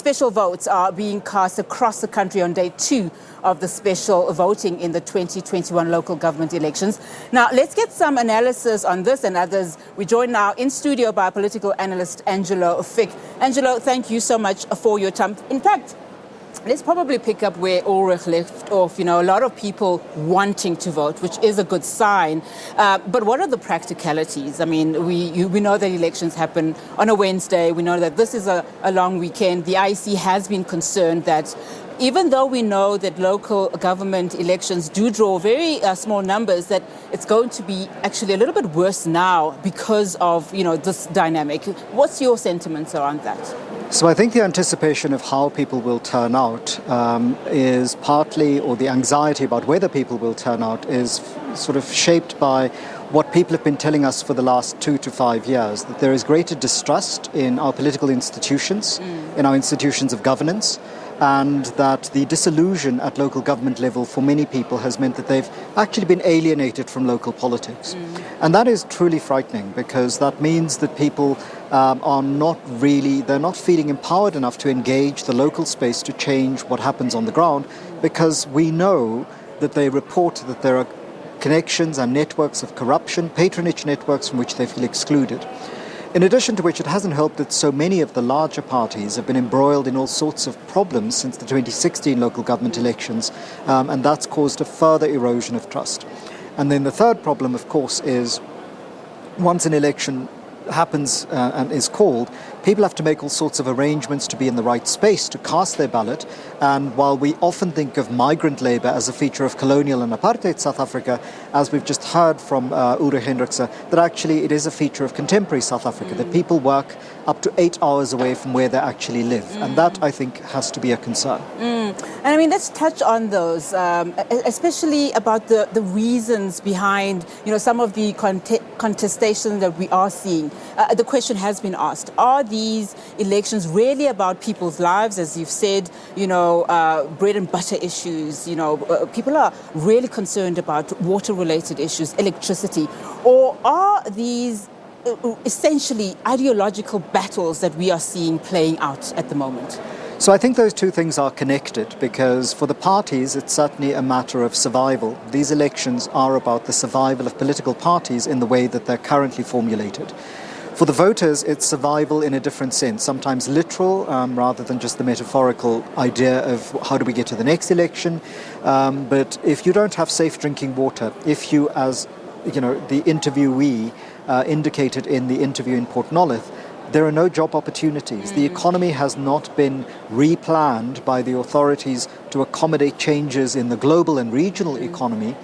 Special votes are being cast across the country on day 2 of the special voting in the 2021 local government elections. Now, let's get some analysis on this and others. We're joined now in studio by political analyst Angelo Fick. Angelo, thank you so much for your time. In fact, let's probably pick up where Ulrich left off. You know, a lot of people wanting to vote, which is a good sign. But what are the practicalities? I mean, we know that elections happen on a Wednesday. We know that this is a long weekend. The IEC has been concerned that even though we know that local government elections do draw very small numbers, that it's going to be actually a little bit worse now because of, you know, this dynamic. What's your sentiments around that? So I think the anticipation of how people will turn out is partly, or the anxiety about whether people will turn out is sort of shaped by what people have been telling us for the last 2 to 5 years, that there is greater distrust in our political institutions, in our institutions of governance, and that the disillusion at local government level for many people has meant that they've actually been alienated from local politics. And that is truly frightening, because that means that people are not really, they're not feeling empowered enough to engage the local space to change what happens on the ground, because we know that they report that there are connections and networks of corruption, patronage networks from which they feel excluded. In addition to which, it hasn't helped that so many of the larger parties have been embroiled in all sorts of problems since the 2016 local government elections, and that's caused a further erosion of trust. And then the third problem, of course, is once an election happens and is called, people have to make all sorts of arrangements to be in the right space to cast their ballot. And while we often think of migrant labour as a feature of colonial and apartheid South Africa, as we've just heard from Ulrich Hendrikse, that actually it is a feature of contemporary South Africa, that people work up to 8 hours away from where they actually live. And that, I think, has to be a concern. And I mean, let's touch on those, especially about the reasons behind, you know, some of the contestation that we are seeing. The question has been asked, are these elections really about people's lives? As you've said, you know, bread and butter issues, you know, people are really concerned about water-related issues, electricity, or are these essentially ideological battles that we are seeing playing out at the moment? So I think those two things are connected, because for the parties, it's certainly a matter of survival. These elections are about the survival of political parties in the way that they're currently formulated. For the voters, it's survival in a different sense, sometimes literal rather than just the metaphorical idea of how do we get to the next election. But if you don't have safe drinking water, if you, as you know, the interviewee indicated in the interview in Port Nolloth, there are no job opportunities. The economy has not been replanned by the authorities to accommodate changes in the global and regional economy.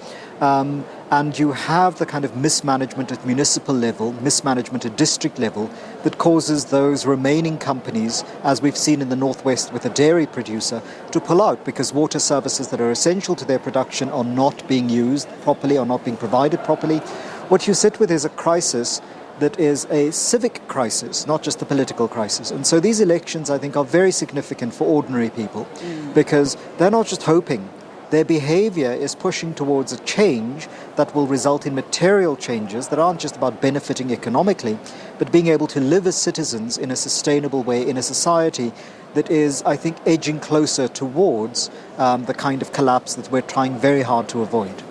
And you have the kind of mismanagement at municipal level, mismanagement at district level, that causes those remaining companies, as we've seen in the Northwest with a dairy producer, to pull out because water services that are essential to their production are not being used properly, are not being provided properly. What you sit with is a crisis that is a civic crisis, not just a political crisis. And so these elections, I think, are very significant for ordinary people, because they're not just hoping. Their behavior is pushing towards a change that will result in material changes that aren't just about benefiting economically, but being able to live as citizens in a sustainable way in a society that is, I think, edging closer towards the kind of collapse that we're trying very hard to avoid.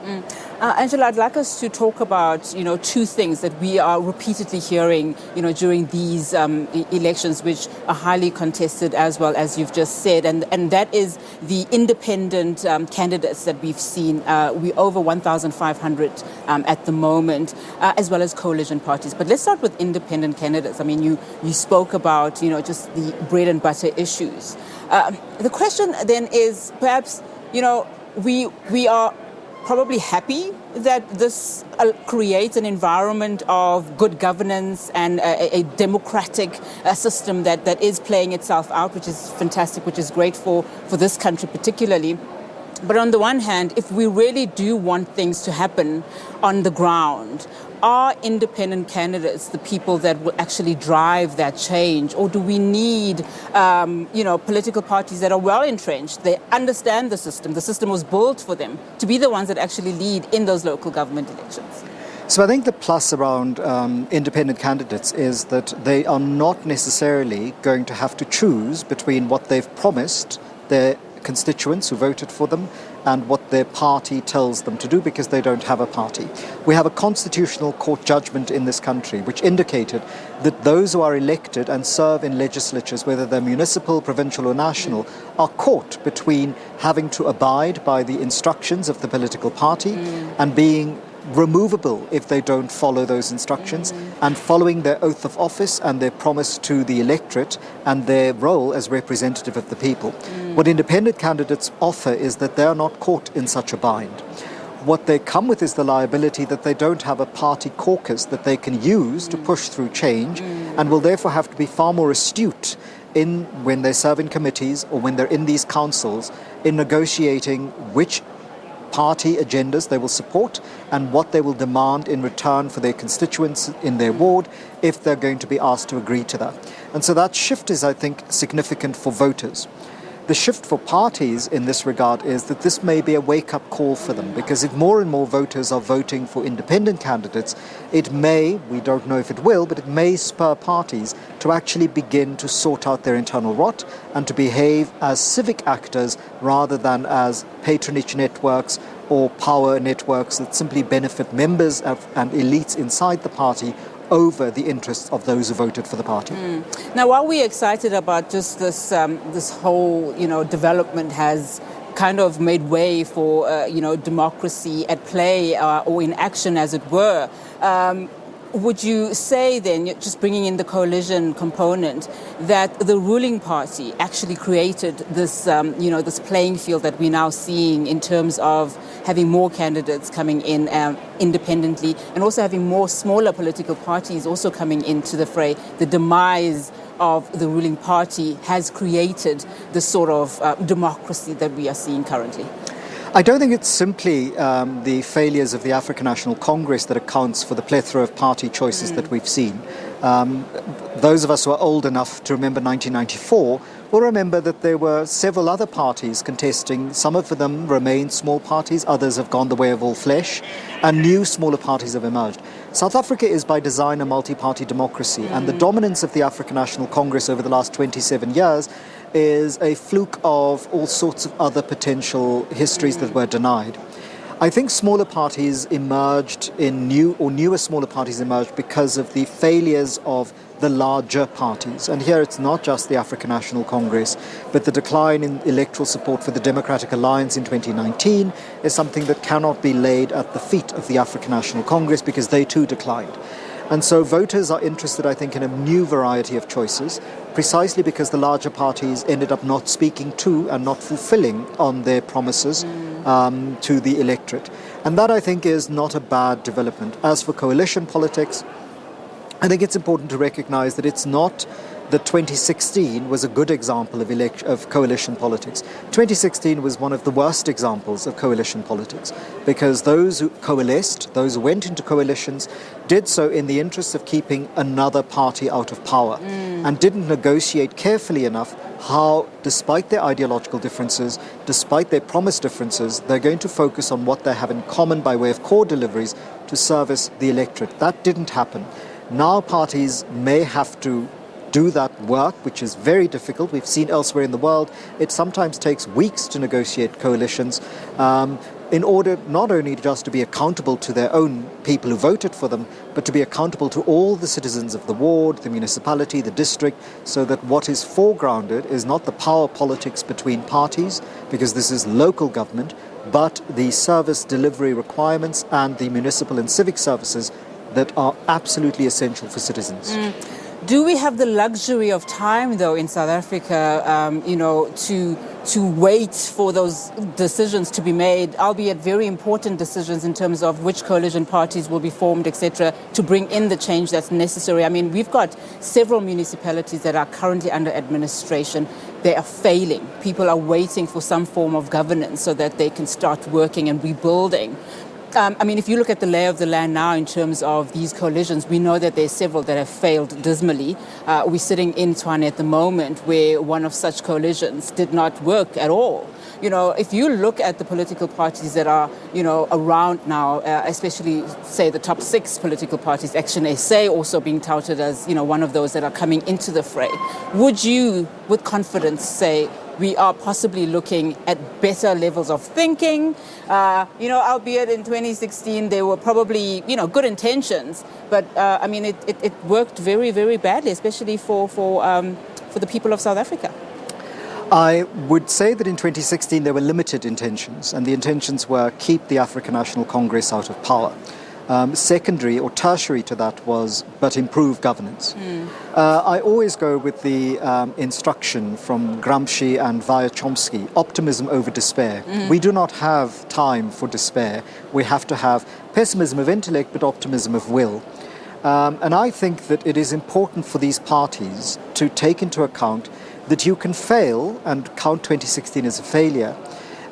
Angela, I'd like us to talk about, you know, two things that we are repeatedly hearing, you know, during these elections, which are highly contested, as well as you've just said, and that is the independent candidates that we've seen. We're over 1,500 at the moment, as well as coalition parties. But let's start with independent candidates. I mean, you spoke about, you know, just the bread and butter issues. The question then is, perhaps, you know, we are probably happy that this creates an environment of good governance and a democratic system that is playing itself out, which is fantastic, which is great for this country particularly. But on the one hand, if we really do want things to happen on the ground, are independent candidates the people that will actually drive that change? Or do we need, political parties that are well entrenched? They understand the system. The system was built for them to be the ones that actually lead in those local government elections. So I think the plus around independent candidates is that they are not necessarily going to have to choose between what they've promised their constituents who voted for them and what their party tells them to do, because they don't have a party. We have a constitutional court judgment in this country which indicated that those who are elected and serve in legislatures, whether they're municipal, provincial or national, are caught between having to abide by the instructions of the political party and being removable if they don't follow those instructions, and following their oath of office and their promise to the electorate and their role as representative of the people. What independent candidates offer is that they are not caught in such a bind. What they come with is the liability that they don't have a party caucus that they can use to push through change, and will therefore have to be far more astute in when they serve in committees or when they're in these councils in negotiating which party agendas they will support and what they will demand in return for their constituents in their ward if they're going to be asked to agree to that. And so that shift is, I think, significant for voters. The shift for parties in this regard is that this may be a wake-up call for them, because if more and more voters are voting for independent candidates, it may, we don't know if it will, but it may spur parties to actually begin to sort out their internal rot and to behave as civic actors rather than as patronage networks or power networks that simply benefit members and elites inside the party over the interests of those who voted for the party. Now, while we're excited about just this, this whole, development has kind of made way for, democracy at play or in action, as it were. Would you say then, just bringing in the coalition component, that the ruling party actually created this, this playing field that we're now seeing in terms of having more candidates coming in independently and also having more smaller political parties also coming into the fray? The demise of the ruling party has created the sort of democracy that we are seeing currently. I don't think it's simply the failures of the African National Congress that accounts for the plethora of party choices that we've seen. Those of us who are old enough to remember 1994 will remember that there were several other parties contesting. Some of them remain small parties, others have gone the way of all flesh, and new smaller parties have emerged. South Africa is by design a multi-party democracy, and the dominance of the African National Congress over the last 27 years is a fluke of all sorts of other potential histories that were denied. I think smaller parties emerged newer smaller parties emerged because of the failures of the larger parties. And here it's not just the African National Congress, but the decline in electoral support for the Democratic Alliance in 2019 is something that cannot be laid at the feet of the African National Congress, because they too declined. And so voters are interested, I think, in a new variety of choices, precisely because the larger parties ended up not speaking to and not fulfilling on their promises to the electorate. And that, I think, is not a bad development. As for coalition politics, I think it's important to recognize that it's not that 2016 was a good example of coalition politics. 2016 was one of the worst examples of coalition politics, because those who coalesced, those who went into coalitions, did so in the interest of keeping another party out of power and didn't negotiate carefully enough how, despite their ideological differences, despite their promise differences, they're going to focus on what they have in common by way of core deliveries to service the electorate. That didn't happen. Now parties may have to do that work, which is very difficult. We've seen elsewhere in the world, it sometimes takes weeks to negotiate coalitions in order not only just to be accountable to their own people who voted for them, but to be accountable to all the citizens of the ward, the municipality, the district, so that what is foregrounded is not the power politics between parties, because this is local government, but the service delivery requirements and the municipal and civic services that are absolutely essential for citizens. Do we have the luxury of time, though, in South Africa, to wait for those decisions to be made, albeit very important decisions in terms of which coalition parties will be formed, etc., to bring in the change that's necessary? I mean, we've got several municipalities that are currently under administration. They are failing. People are waiting for some form of governance so that they can start working and rebuilding. I mean, if you look at the lay of the land now in terms of these coalitions, we know that there's several that have failed dismally. We're sitting in Tshwane at the moment where one of such coalitions did not work at all. You know, if you look at the political parties that are, you know, around now, especially, say, the top 6 political parties, Action SA also being touted as, you know, one of those that are coming into the fray, would you, with confidence, say we are possibly looking at better levels of thinking? You know, albeit in 2016 there were probably, you know, good intentions, but I mean, it worked very, very badly, especially for the people of South Africa. I would say that in 2016 there were limited intentions, and the intentions were keep the African National Congress out of power. Secondary or tertiary to that was, but improve governance. I always go with the instruction from Gramsci and via Chomsky, optimism over despair. We do not have time for despair. We have to have pessimism of intellect, but optimism of will. And I think that it is important for these parties to take into account that you can fail and count 2016 as a failure,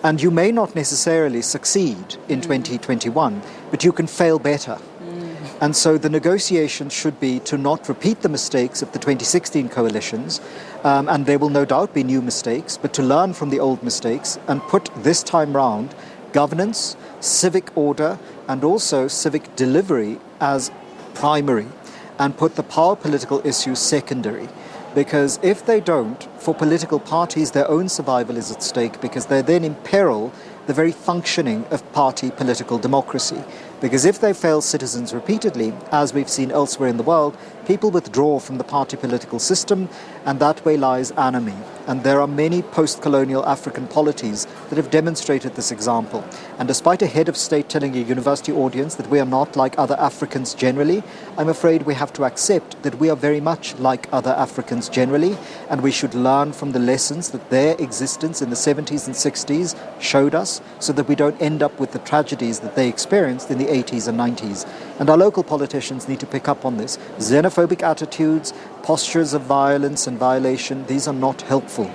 and you may not necessarily succeed in 2021, but you can fail better. And so the negotiation should be to not repeat the mistakes of the 2016 coalitions, and there will no doubt be new mistakes, but to learn from the old mistakes and put this time round governance, civic order, and also civic delivery as primary, and put the power political issues secondary. Because if they don't, for political parties, their own survival is at stake, because they then imperil the very functioning of party political democracy. Because if they fail citizens repeatedly, as we've seen elsewhere in the world, people withdraw from the party political system, and that way lies anomie. And there are many post-colonial African polities that have demonstrated this example. And despite a head of state telling a university audience that we are not like other Africans generally, I'm afraid we have to accept that we are very much like other Africans generally, and we should learn from the lessons that their existence in the 70s and 60s showed us, so that we don't end up with the tragedies that they experienced in the 80s and 90s. And our local politicians need to pick up on this. Xenophobic attitudes, postures of violence and violation, these are not helpful.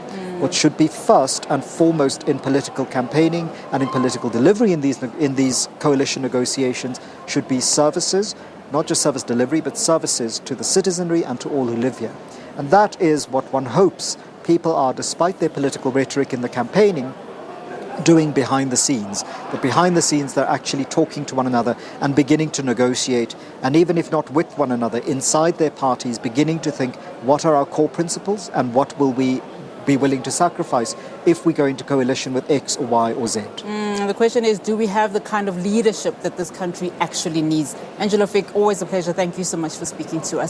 What should be first and foremost in political campaigning and in political delivery in these coalition negotiations should be services, not just service delivery, but services to the citizenry and to all who live here. And that is what one hopes people are, despite their political rhetoric in the campaigning, doing behind the scenes. But behind the scenes, they're actually talking to one another and beginning to negotiate, and even if not with one another, inside their parties, beginning to think, what are our core principles and what will we be willing to sacrifice if we go into coalition with X or Y or Z. The question is, do we have the kind of leadership that this country actually needs? Angelo Fick, always a pleasure. Thank you so much for speaking to us.